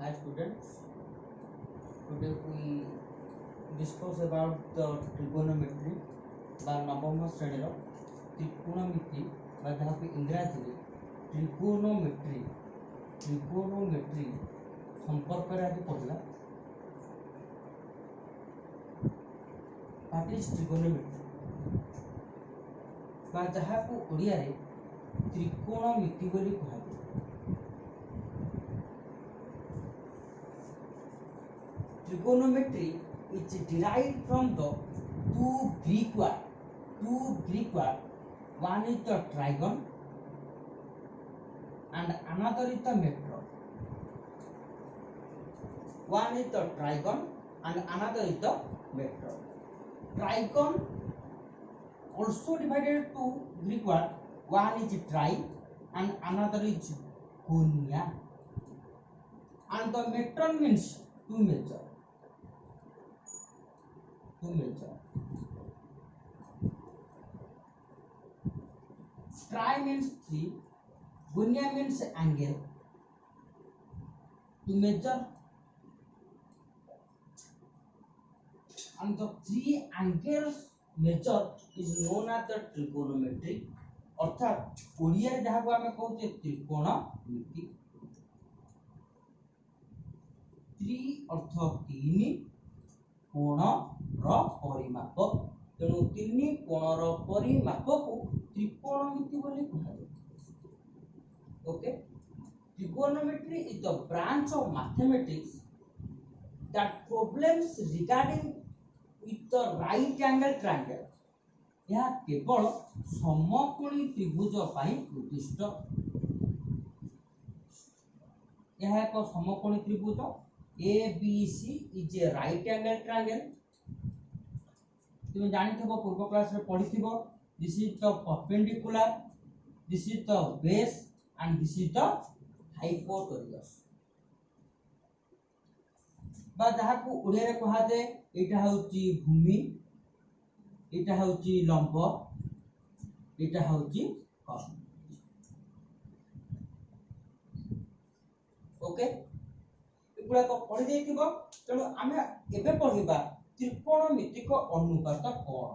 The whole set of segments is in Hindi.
Hi students, today we discuss about the trigonometry বা নবম শ্রেণীর ত্রিকোণমিতি বা যাহাকে ইংরাজীরে ত্রিকোণমিতি সম্পর্কରେ ଆଜି ପଢ଼ିଲା। What is trigonometry বা ଯାହାକୁ ଓଡ଼ିଆରେ ତ୍ରିକୋଣମିତି ବୋଲି କୁହାଯାଏ। Trigonometry is derived from the two Greek words. One is the trigon and another is the metron. One is the trigon and another is the metron. Trigon also divided to Greek word. One is tri and another is gonia. And the metron means to measure. Tri means three, gonia means angle, to measure, and the three angles measure is known as the trigonometry. अर्थात ओडिया जहाँ को आमे कहते त्रिकोणमिति। त्रि अर्थ तीन कोण रो परिमाप, तेणु तीन कोण रो परिमाप को त्रिकोणमिति बोली कहाय। Okay, trigonometry is the branch of mathematics that problems regarding with the right angle triangle, यह केवल समकोणी त्रिभुज पाई उद्दिष्ट। यह एक समकोणी त्रिभुज ABC is a right angle triangle. तुम जानिथबो पूर्व क्लास रे पढिथिबो, this is the perpendicular, this is the base and this is the hypotenuse. बा जहा को ओडिया रे कहा दे एटा होची भूमि, एटा होची लंब, एटा होची कर्ण। ओके, एगुला तो पढि देथिबो। तेणु आमे एबे पढिबा त्रिकोणमितिक अनुपात कोण।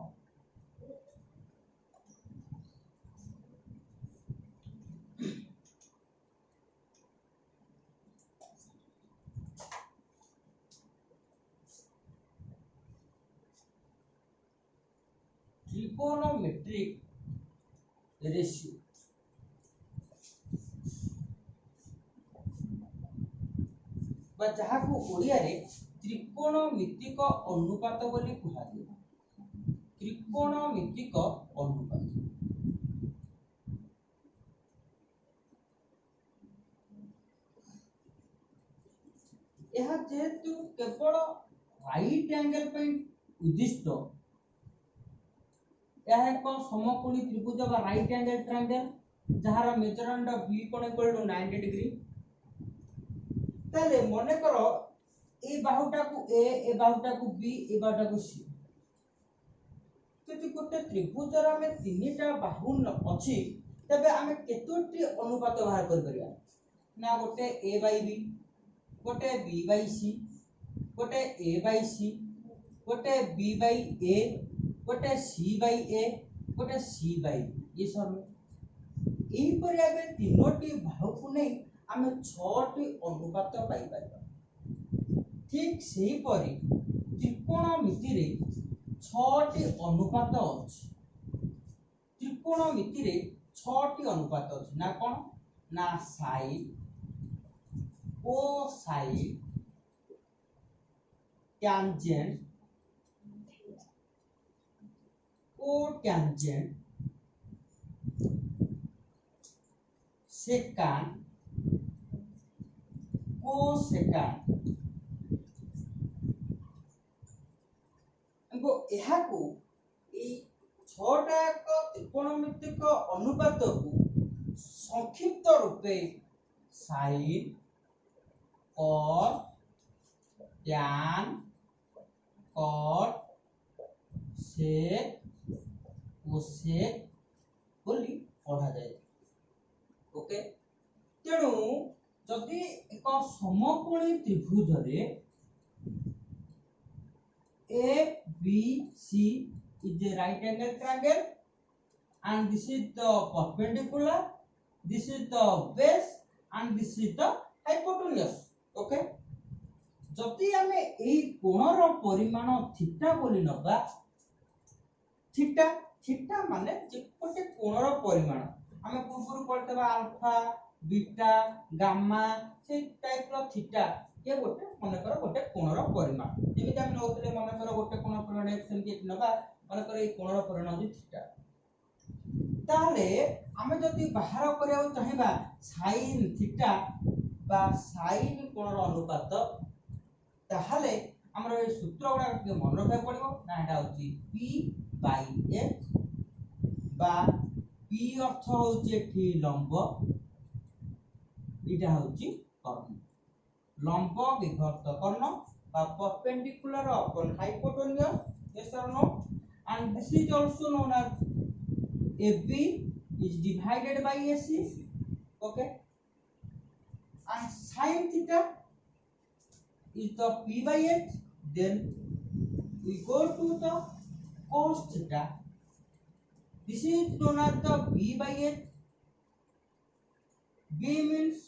Trigonometric ratio बा जहा को ओडिया रे त्रिकोणमितिक अनुपात बोली कहा जाय। त्रिकोणमितिक अनुपात यह जेतु केवल राइट एंगल पे उद्दिष्ट, यह एक समकोणी त्रिभुज बा राइट एंगल ट्रायंगल जहार मेजरमेंट ऑफ बी कोण इक्वल टू 90 डिग्री। ताले मने करो ए बाहुटा को ए बाहुटा को बी, ए बाहुटा को सी। जदि गोटे त्रिभुज रा में तीनटा बाहु अछि तबे आमे केतोटी अनुपात बाहर कर परिया ना, गोटे a बाय b, गोटे b बाय c, गोटे a बाय c, गोटे b बाय a, गोटे c बाय a, गोटे c बाय b। ये सब एही पर आबे तीनोटी बाहु को नै आमे 6टी अनुपात पाई पाइबा। ठीक सेही परी त्रिकोणमिति रे 6टी अनुपात अछि। त्रिकोणमिति रे 6टी अनुपात अछि ना, कोन ना sine, cosine, tangent, cotangent, secant, cosecant. हमको एहा को ए 6टा एक त्रिकोणमितिक अनुपात को संक्षिप्त रूपे साइन, कॉस, टैन, कॉट, सेक, कोसेक बोली पढ़ा जाए। ओके, तेणु जदि एक समकोणी त्रिभुज रे ABC is a right angle triangle and this is the perpendicular, this is the base and this is the hypotenuse. Okay, जदि आमे एई कोणर परिमाण थीटा बोली नबा, थीटा थीटा माने जे कोटे कोणर परिमाण आमे पूर्व पढ़तबा अल्फा बीटा गामा से टाइप रो थीटा ये गोटे मन कर गोटे कोणर परिमाण जेमिति हम नौतले मन कर गोटे कोण परिमाण x सेमति नबा मन कर ए कोणर परिमाण जे थीटा ताले आमे जति बाहर करिया चाहिबा sin थीटा बा sin कोणर अनुपात ताहले हमर ए सूत्र गुडा के मन रखा पड़िबो ना एटा होची p/h बा p अर्थ होची एठी लंब इटा होची कर्ण लंब विभक्त कर्ण बा perpendicular upon hypotenuse yes or no and this is also known as AB is divided by AC okay and sin theta is the p/h then we go to the cos theta this is known as the b/h b means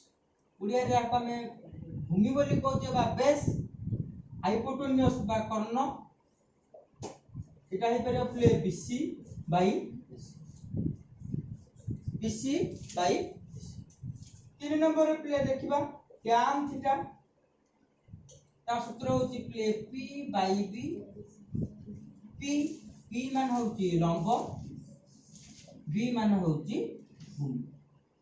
Odia रे आपा में भूमि बोली कहजे बा बेस हाइपोटेन्यूज बा कर्ण एटा हे पर प्ले BC बाय तीन नंबर रे प्ले देखिबा tan थीटा ता सूत्र होची प्ले p/b p मान होची लंब b मान होची भूमि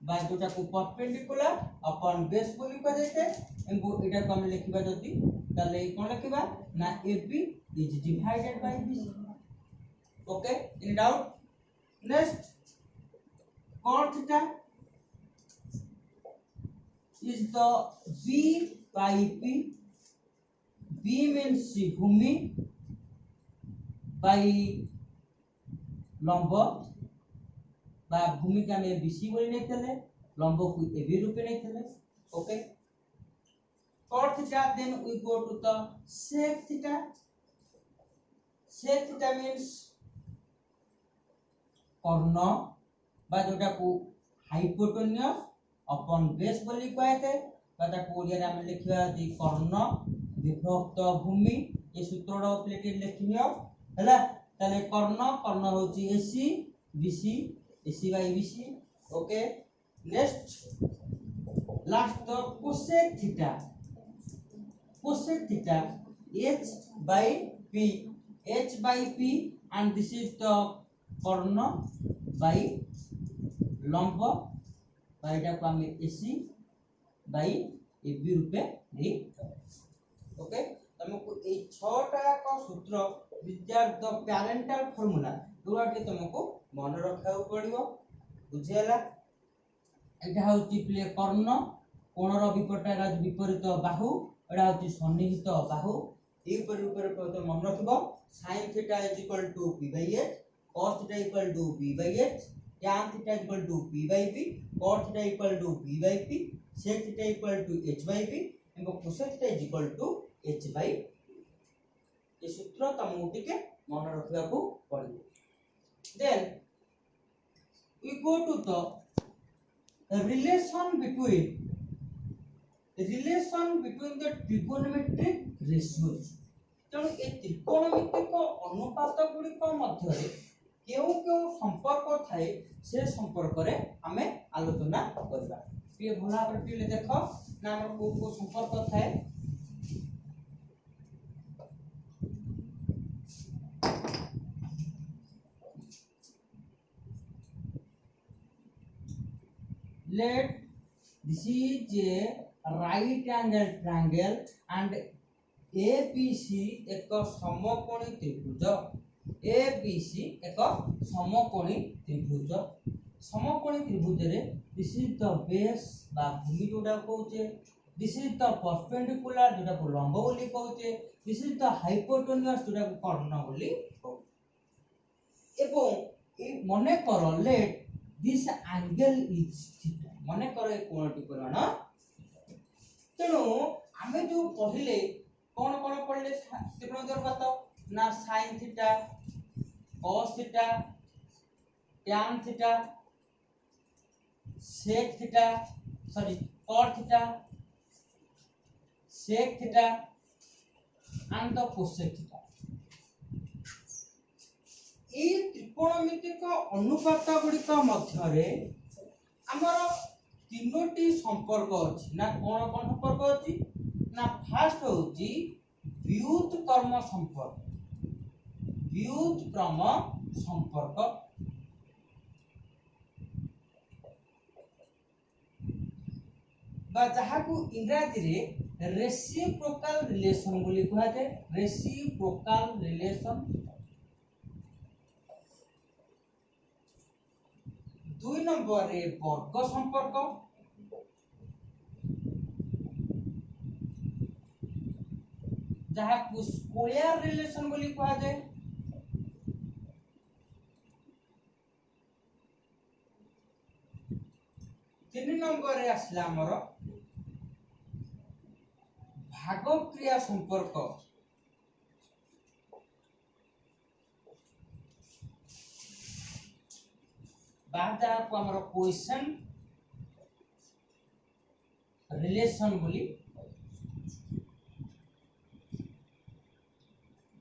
बा जोटा को परपेंडिकुलर अपॉन बेस बोली कह जायते एंबो एटा को हम लिखिबा जति ताले कोन लिखिबा ना AB is divided by BC okay in doubt next cot theta is the b/p b means भूमि by लंब बा भूमि का में BC बोली नहीं थले लंब को AB रूपे नहीं थले okay cot theta then we go to the sec theta means कर्ण बा जोटा को हाइपोटेन्यूज अपॉन बेस बोली कहते बाटा को ओडिया रे हम लिखिबा दी कर्ण विभक्त भूमि ये सूत्रडा प्लेट लिखियो हला ताले कर्ण होची AC BC AC by BC okay next last तो cosec theta H by P and this is the कर्ण by लंब बाइटा को हम AC by AB रूपे नहीं ओके तुमको ए 6टा का सूत्र विचार द पैरेंटल फार्मूला दुरा के तुमको मन रखाउ पड़िबो बुझेला एटा होची प्ले कर्ण कोणर विपरीत बाहु एटा होची सन्निहित बाहु ए ऊपर तो मन रखबो sin theta p/h cos theta b/h tan theta p/b cot theta b/p sec theta h/b and cosec theta h/b ये सूत्र तमु टिके मन रखला को पड़िबो then we go to the relation between the trigonometric ratios तेणु ए त्रिकोणमितिक अनुपात गुडी को मध्य रे केउ संपर्क थाए से संपर्क रे हमें आलोचना करबा ये भला पर देखो ना हमर को संपर्क थाए let this is a right angle triangle and ABC एक समकोणी त्रिभुज ABC एक समकोणी त्रिभुज रे दिस इज द बेस बा भूमि जोडा कहउचे दिस इज द परपेंडिकुलर जोडा को लंब बोली कहउचे दिस इज द हाइपोटेन्यूज जोडा को कर्ण बोली कहउचे एवं ए मने कर let this angle is theta मने कर ए कोणटी परिमाण तेणु आमे जो पढ़िले कौन कौन पढ़िले त्रिकोणमिति अनुपात ना sin theta cos theta tan theta sec theta sorry cot theta sec theta and the cosec theta ए त्रिकोणमितिक अनुपात गुड़िक मध्यरे आमर तीनोटी संपर्क अछि ना कौन कौन संपर्क अछि ना फास्ट होची व्युत्क्रम संपर्क बा जहाकू इंग्रजी रे रेसिप्रोकल रिलेशन बोली कहा जाय रेसिप्रोकल रिलेशन दुई नंबर रे वर्ग संपर्क जहाकू स्क्वायर रिलेशन बोली कहा जाय तीन नंबर रे आसला हमर भाग क्रिया संपर्क बाजा को हमर क्वेश्चन रिलेशन बोली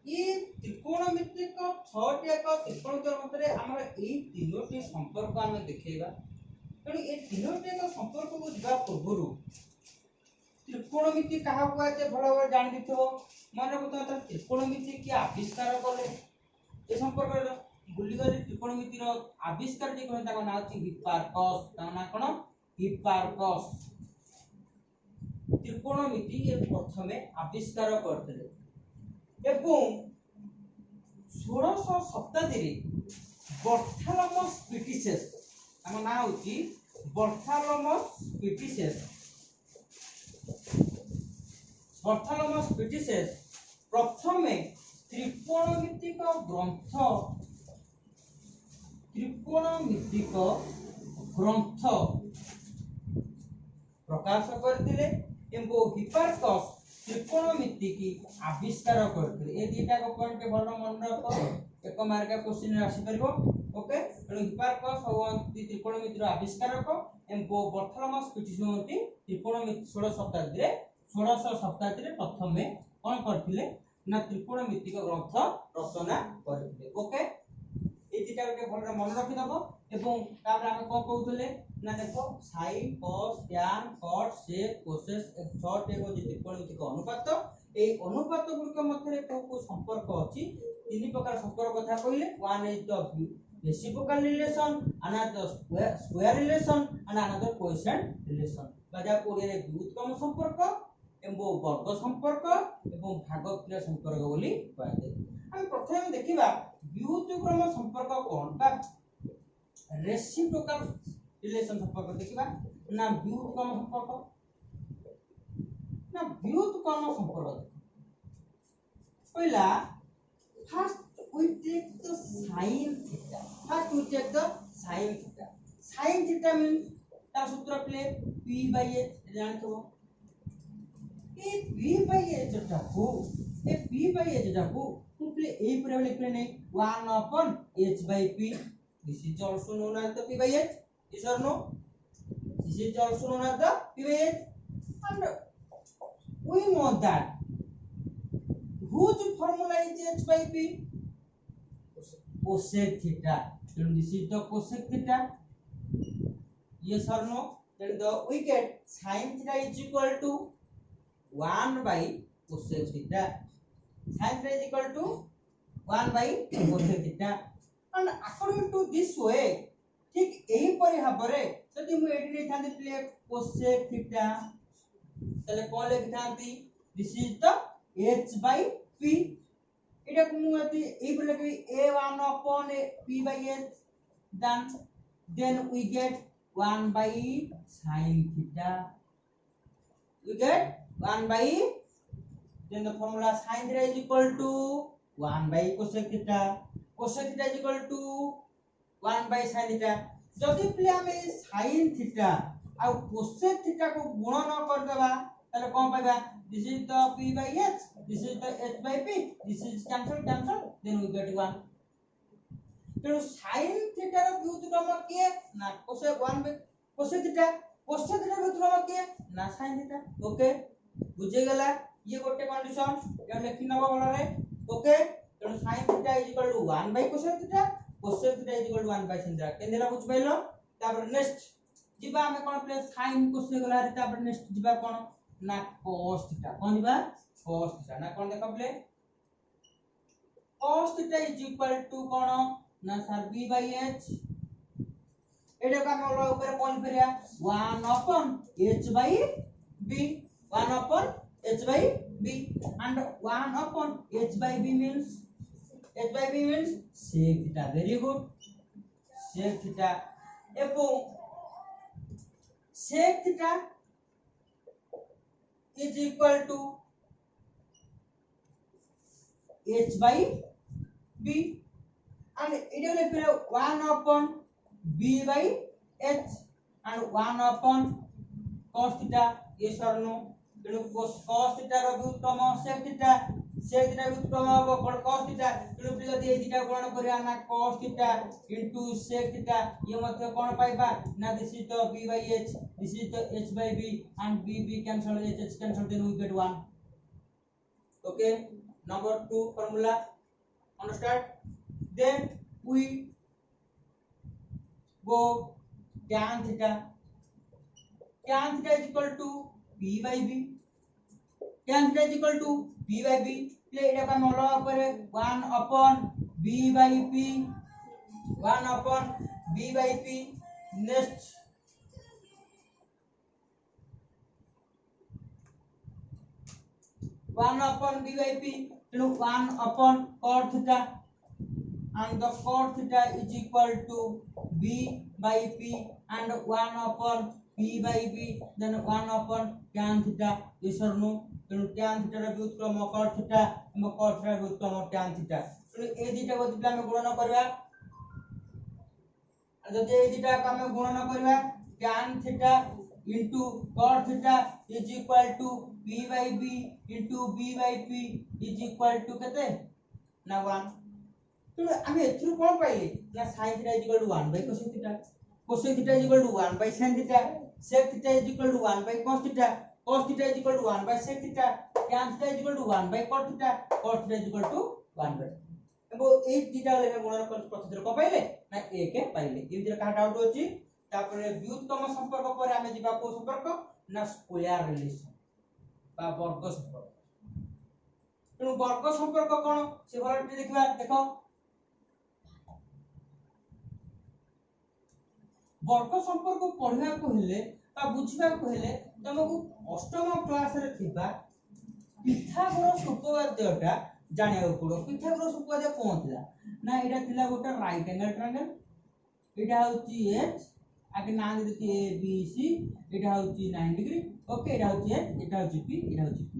ये त्रिकोणमितिक छटी एक त्रिकोणमिति मध्य हमर एई तीनोटी संपर्क हम देखैबा तेणु ए तीनोटी एक संपर्क को जबा पूर्व त्रिकोणमिति कहा हुआ जे भलो भाव जान दिथो मन को तो त्रिकोणमिति के आविष्कार करले ए संपर्क बुली गली त्रिकोणमिति रो आविष्कार जे कोन ता नाम अछि हिप्पार्कस ता ना कोन हिप्पार्कस त्रिकोणमिति ये प्रथमे आविष्कार करथले एवं 1600 शताब्दी रे बर्थोलोमस पिटिसेस हम ना होची बर्थोलोमस पिटिसेस प्रथमे त्रिकोणमितिक ग्रंथ प्रकाश करथिले एवं हिप्पार्कस त्रिकोणमिति की आविष्कार करथिले ए दीटा को पॉइंट के भलो मन रखो एक मार्क क्वेश्चन आसी परबो ओके एणु हिप्पार्कस होती त्रिकोणमिति रो आविष्कारक एवं बर्थोलोमस पिटिसेस होती त्रिकोणमिति 1600 शताब्दी रे प्रथमे कोन करथिले ना त्रिकोणमितिक ग्रंथ रचना करथिले ओके ए दीटा के भलो मन रखि दबो एवं तापर हम को कहउतले ना देखो sin cos tan cot sec cosec short एगो त्रिकोणमितिक अनुपात ए अनुपात गुड़ मध्य को संपर्क अछि तीन प्रकार संपर्क कथा कहले one is the reciprocal relation another square relation and another coefficient relation बाजा कोरे व्युत्क्रम संपर्क एवं वर्ग संपर्क एवं भागक्रिया संपर्क बोली कहै छै हम प्रथम देखिबा व्युत्क्रम संपर्क कोन बा रेसिप्रोकल रिलेशन संपर्क देखिबा ना व्युत्क्रम संपर्क पहला first we take the sin theta sin theta means ता सूत्र प्ले p by h जानतो ए p by h टाको तो प्ले ए पर लिख प्ले नहीं 1 upon h by p this is also known as the p by h is or no this is also known as the p by h and we know that whose formula is h by p cosec theta then this is the cosec theta yes or no then we get sin theta is equal to 1 by cosec theta sin theta is equal to 1 by cosec theta and according to this way ठीक एही परि भाबरे जदि मु एठी नै थांती प्ले cosec theta तले कोन लिखि थांती this is the h by p एटा को मु अति एही पर लिखि a1 upon p by h then we get 1 by sin theta we get 1 by then the formula sin theta is equal to 1 by cosec theta is equal to 1 by sin theta जदि प्ले हमें sin theta और cosec theta को गुणन कर देबा ताले कोन पाइबा this is the p by h, this is the h by p, this is cancel then we get 1. तेणु sin थीटा रो व्युत्क्रम के ना cos 1 by cos थीटा व्युत्क्रम के ना sin थीटा. ओके बुझे गेला ये गोटे कंडीशन या लेखि नबा वाला रे. ओके तेणु sin theta is equal to 1 by cos theta is equal to 1 by sin theta केनेला बुझ पाइलो. तापर नेक्स्ट जिबा हमें कोन प्लस sin cos गेला रे. तापर नेक्स्ट जिबा कोन ना cos थीटा कोन जिबा cos थीटा ना कोन देखा प्ले cos theta is equal to कोन ना सर b by h एडे का हम ओला ऊपर कोन करिया 1 upon h by b 1 upon h by b and 1 upon h by b means sec theta. very good sec theta apo sec theta is equal to h by b and it will be 1 upon b by h and 1 upon cos theta. ये सरनो तेणु cos theta रो व्युत्क्रम sec theta व्युत्क्रम हो cos theta. तेणु जदि ए दिटा गुणन करिया ना cos theta into sec theta ये मध्ये कोन पाइबा ना this is the b by h, this is the h by b and b cancel h cancel then we get 1. okay number 2 formula understand. then we go tan theta is equal to p by b. tan theta is equal to p by b ले एटा का मोला ऊपर 1 upon b by p 1 upon b by p. next 1 upon b by p तेणु 1 upon cot theta and the cot theta is equal to b by p and 1 upon p by b then 1 upon tan theta. yes or no तेणु tan theta रो व्युत्क्रम cot theta एवं cot theta रो व्युत्क्रम tan theta. तेणु ए दिटा को दिला हम गुणन करबा जदि ए दिटा को हम गुणन करबा tan theta into cot theta is equal to p by b into b by p is equal to कते ना 1. तो आमे एथरु कोन पाइले ना sin theta is equal to 1 by cos theta is equal to 1 by sin theta sec theta is equal to 1 by cos theta is equal to 1 by sec theta tan theta is equal to 1 by cot theta is equal to 1 by. एबो ए थीटा ले गुणन कर पद्धति को पाइले ना ए के पाइले. ए विधि का डाउट होची. तापर व्युत्क्रम संपर्क पर आमे जिबा को संपर्क ना स्क्वायर रिलेशन बा वर्ग संपर्क. तेणु वर्ग संपर्क कोन से भलटे देखिबा. देखो वर्ग संपर्क पढ़िया को हेले बा बुझिबा को हेले तुमको अष्टम क्लास रे थिबा पिथागोरस उपपाद्यटा जानिया पड़ो. पिथागोरस उपपाद्य कोन थिला ना एटा थिला गोटा राइट एंगल ट्रायंगल. एटा होची h आगे नाम देती a b c एटा होची 9 डिग्री. ओके एटा होची h एटा होची p एटा होची p.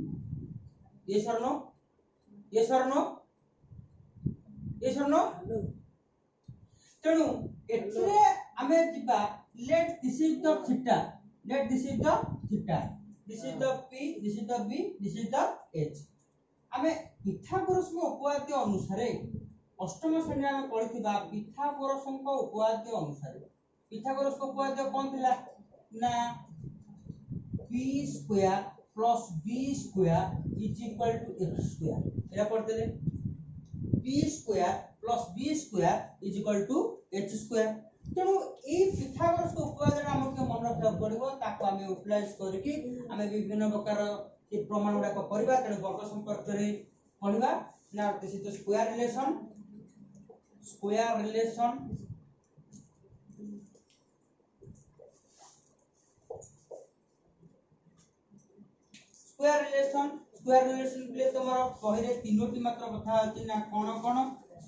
ये सरनो तेणु एथिरे आमे जिबा let this is the theta this is the p this is the b this is the h. आमे पिथागोरस उपपाद्य अनुसार अष्टम श्रेणी में पढ़िथिबा पिथागोरस उपपाद्य अनुसार पिथागोरस उपपाद्य कोन थिला ना p square plus b square is equal to x square. एरा पढ़तेले p square plus b square is equal to h square. तेणु ए पिथागोरस उपपाद्य हमके मन रखा पड़िबो ताको हमें यूटिलाइज करके हमें विभिन्न प्रकार के प्रमाण गुडा को करबा. तेणु वर्ग संपर्क रे पढ़िबा ना this is the square relation प्ले तमरो पहिले तीनोटी मात्र कथा अछि ना कोन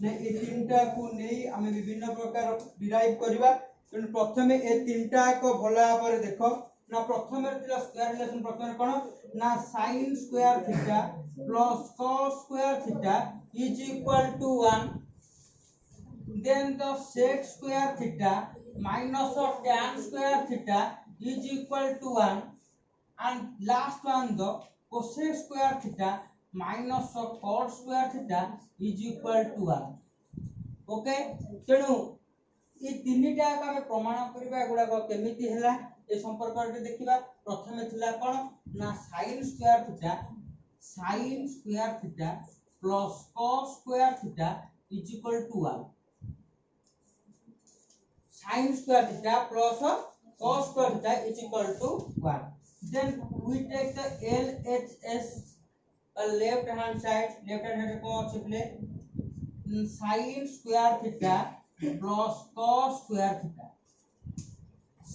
ना ए तीनटा को नै हमें विभिन्न प्रकार डिराइव करबा. तेणु प्रथमे ए तीनटा को भला पर देखो ना प्रथमे तिला स्क्वायर रिलेशन प्रथमे कोन ना sin square theta plus cos square theta is equal to 1. then the sec square theta minus tan square theta is equal to 1. and last one the cosec square theta minus cot square theta is equal to 1. Okay तेणु ये तीनटा आमे प्रमाण करबा एगुडा केमिति हला ए संपर्क रे देखिबा प्रथमे थिला कोन ना sin square theta plus cos square theta is equal to 1. sin square theta plus cos square theta is equal to 1. Then we take the LHS left hand side को अछि play sin square theta plus cos square theta.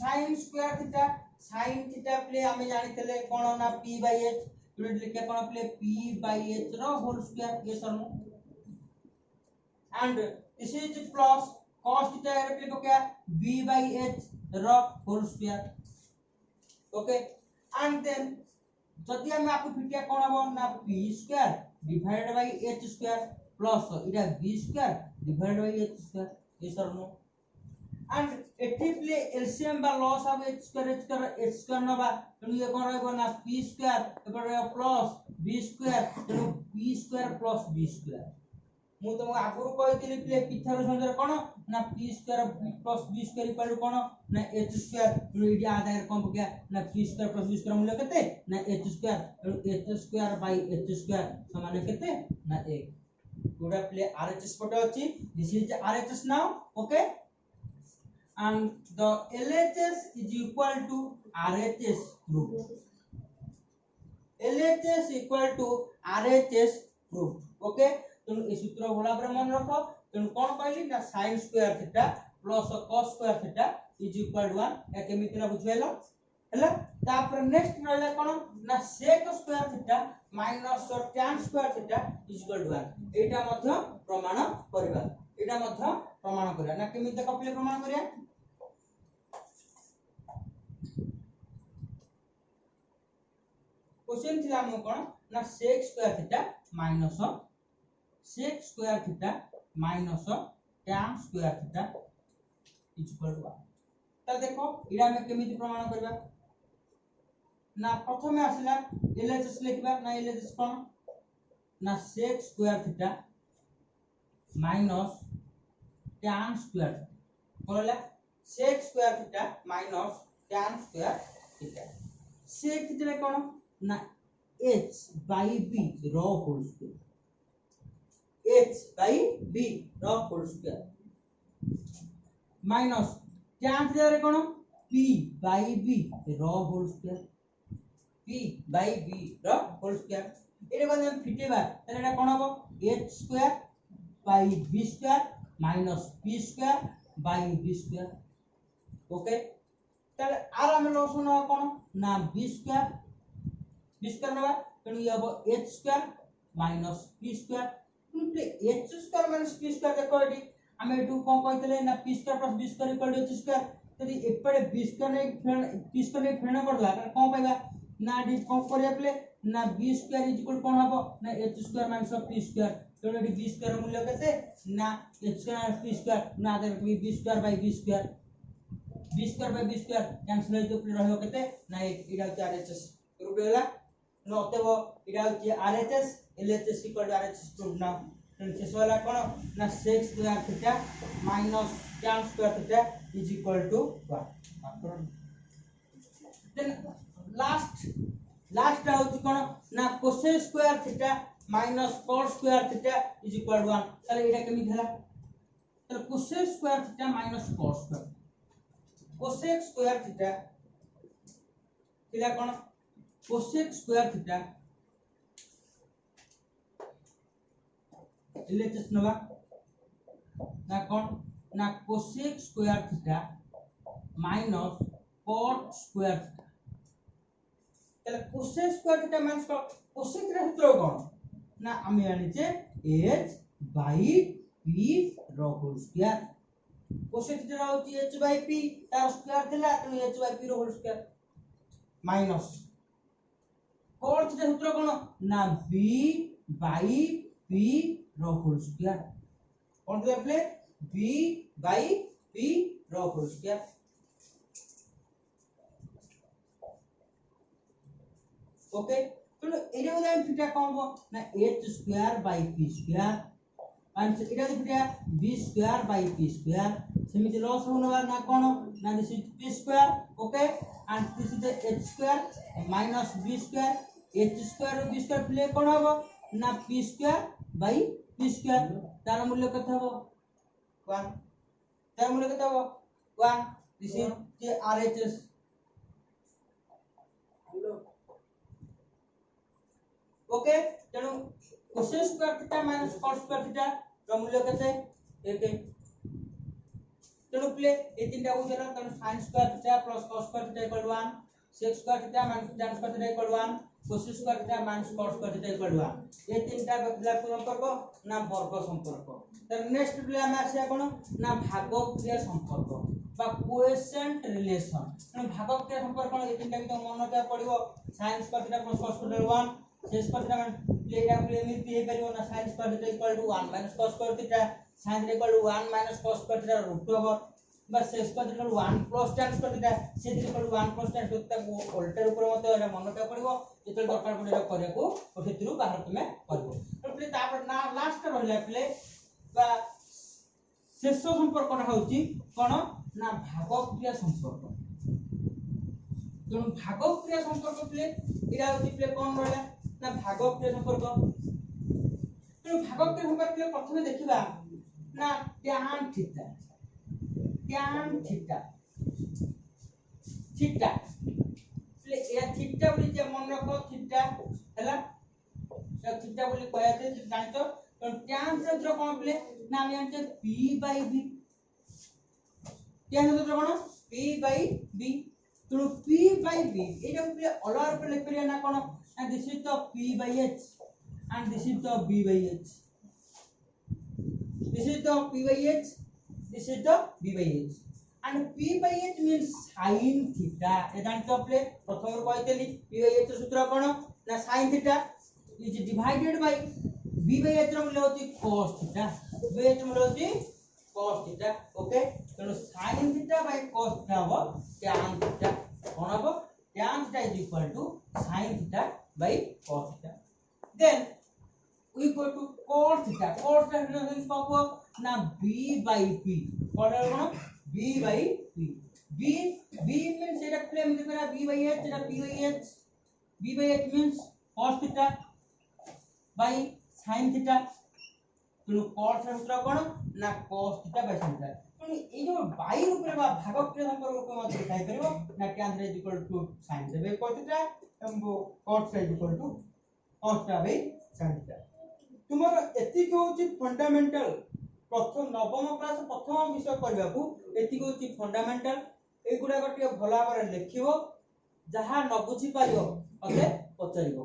sin square theta sin theta play हमें जानि तले कोन ना p by h यूनिट लिखे कोन प्ले p by h रो होल स्क्वायर ये सरनो and this is plus cos theta रे प्ले को क्या b by h रो whole square. Okay and then जदि हम आपको फिटिया कोन हो ना p square divided by h square plus इटा b square divided by h square ये सरनो and एठी प्ले एलसीएम बा लॉस ऑफ h स्क्वायर नबा तनु ये कोन रहबो ना p स्क्वायर एपर प्लस b स्क्वायर तनु p square plus b square मु तुम आगुरु कहितली प्ले पिथागोरस संजर कोन ना p square plus b square equal कोन ना h स्क्वायर तनु इडी आधार कोन बक्या ना p square plus b square मूल्य केते ना h स्क्वायर तनु h square bye h square समान केते ना 1 गोडा प्ले RHS पटे अछि this is RHS now. Okay and the LHS is equal to RHS proof. LHS equal to RHS proof. okay तुम ए सूत्र भला पर मन रखो तुम कोन कहली ना sin square theta plus cos square theta is equal to 1 ए केमिति ना बुझैलो हला तापर नेक्स्ट रहला कोन ना sec square theta minus tan square theta is equal to 1 एटा मध्य प्रमाण करबा ना केमिति कपिले प्रमाण करिया क्वेश्चन थिला हम कोन ना sec square theta minus tan square theta is equal to 1. त देखो इडा में केमिति प्रमाण करबा ना प्रथमे आसिला LHS लिखबा ना LHS कोन ना sec square theta minus tan square बोलला sec square theta minus tan square theta. sec theta कोन ना h by b रो whole square h by b रो whole square minus tan theta रे कोन p by b रो whole square p by b रो होल स्क्वायर एरे कोन हम फिटेबा तले एटा कोन हो h square by b square minus p square by b square. Okay तले आर हम लोसनो कोन ना b स्क्वायर नबा तनु ये हो h square minus p square तुम प्ले h square minus p square देखो एटी हम एटू कोन कहतले ना p square plus b square equal to h square तदी एपडे b स्क्वायर ने p स्क्वायर ने फेण करला कोन पाइबा ना डी कोन करिया प्ले ना b स्क्वायर इज इक्वल कोन हबो ना h square minus p square तनु एटी b स्क्वायर मूल्य केते ना h square minus p square ना दे b square by b square cancel हो तो रहयो केते ना इडा RHS रूप होला नोतेबो इडा RHS LHS equal to RHS proof ना शेष वाला कोन ना sec square theta minus tan square theta is equal to 1. then last out कोन ना cosec square theta minus cot square theta is equal to 1 चले इडा केमि हला तो cosec square theta minus cot square theta किला कोन cosec square theta LHS नवा ना कोन ना cosec square theta minus cot square theta तले cosec square theta minus cosec रे सूत्र कोन ना आमी आनिचे h by p रो होल स्क्वायर cosec theta होची h by p तार स्क्वायर थिला तो h by p रो whole square minus cot theta सूत्र कोन ना b by p रो होल स्क्वायर कोन तो प्ले b by p रो होल स्क्वायर ओके तो एटा को जान थीटा कोन हो ना h square by p square and एटा theta b square by p square सेमिति loss होनवा ना कोन ना this is p square okay and this is the h square minus b square h square और b स्क्वायर प्ले कोन हो ना p square by p square तार मूल्य कत हो 1 तार मूल्य कत हो 1 this is the RHS okay तेणु cosec square theta minus cos square theta ର मूल्य केते 1 तेणु प्ले ए तीनटा हो गेला तेणु sin square theta plus cos square theta equal 1 sec square theta minus tan square theta equal 1 cos square theta minus cos square theta equal 1 ए तीनटा प्ले संपर्क ना वर्ग संपर्क तर नेक्स्ट प्ले हम आसे कोन ना भागक्रिया संपर्क बा कोएफिशिएंट रिलेशन तेणु भागक्रिया संपर्क कोन ए तीनटा भी तो मन रखा पड़िबो sin square theta plus cos square 1 sin square theta प्लेटा प्ले एमिति हे परिबो ना sin square theta equal to 1 minus cos square theta sin theta equal to 1 minus cos square theta root over बस sec square theta 1 plus tan square theta से equal to 1 plus tan theta को उल्टा ऊपर मत एटा मन रखा पड़िबो जेतल दरकार पड़े करिया को ओठित्रु बाहर तुमे करबो तो प्ले तापर ना लास्ट रहला प्ले बा शेष संपर्क होउची कोन ना भागक्रिया संपर्क तेणु भागक्रिया संपर्क प्ले इरा होची प्ले कोन रहला ना भागक्रिया संपर्क तेणु भागक्रिया संपर्क प्ले प्रथमे देखिबा ना tan थीटा थीटा प्ले या थीटा बोली जे मन रखो थीटा हैला या थीटा बोली कहया जे जानतो तो tan सूत्र कोन प्ले ना हम जानते p/b tan सूत्र कोन p/b तो p/b एटा प्ले अलर पे लिख परिया ना कोन and this is the p/h and this is the b/h this is the p/h this is the b/h and p/h means sin theta A जानतो play प्रथम रो कहतेली p/h सूत्र कोन ना sin theta is divided by b/h रो मूल्य होती cos theta b/h मूल्य होती cos theta ओके तो sin theta by cos theta हो tan theta कोन हो tan theta is equal to sin theta by cos theta then we go to cos theta means पाबो ना b/p कोन हो b/p b means एटा प्ले में देखरा b/h Etah p/h b/h means cos theta by sin theta तो cos सूत्र कोन ना cos theta by sin theta तो ए जो बाई ऊपर बा भागक्रिया संपर्क को मत दिखाई परिबो ना tan theta is equal to sin theta by cos theta एवं cos theta is equal to cos theta by sin theta तुमर एतिक होची फंडामेंटल प्रथम नवम क्लास प्रथम विषय करबा को एतिक होची फंडामेंटल एगुडा गटिया भला भाबरे लिखिबो जहा न बुझी पारियो ओके पचरिबो।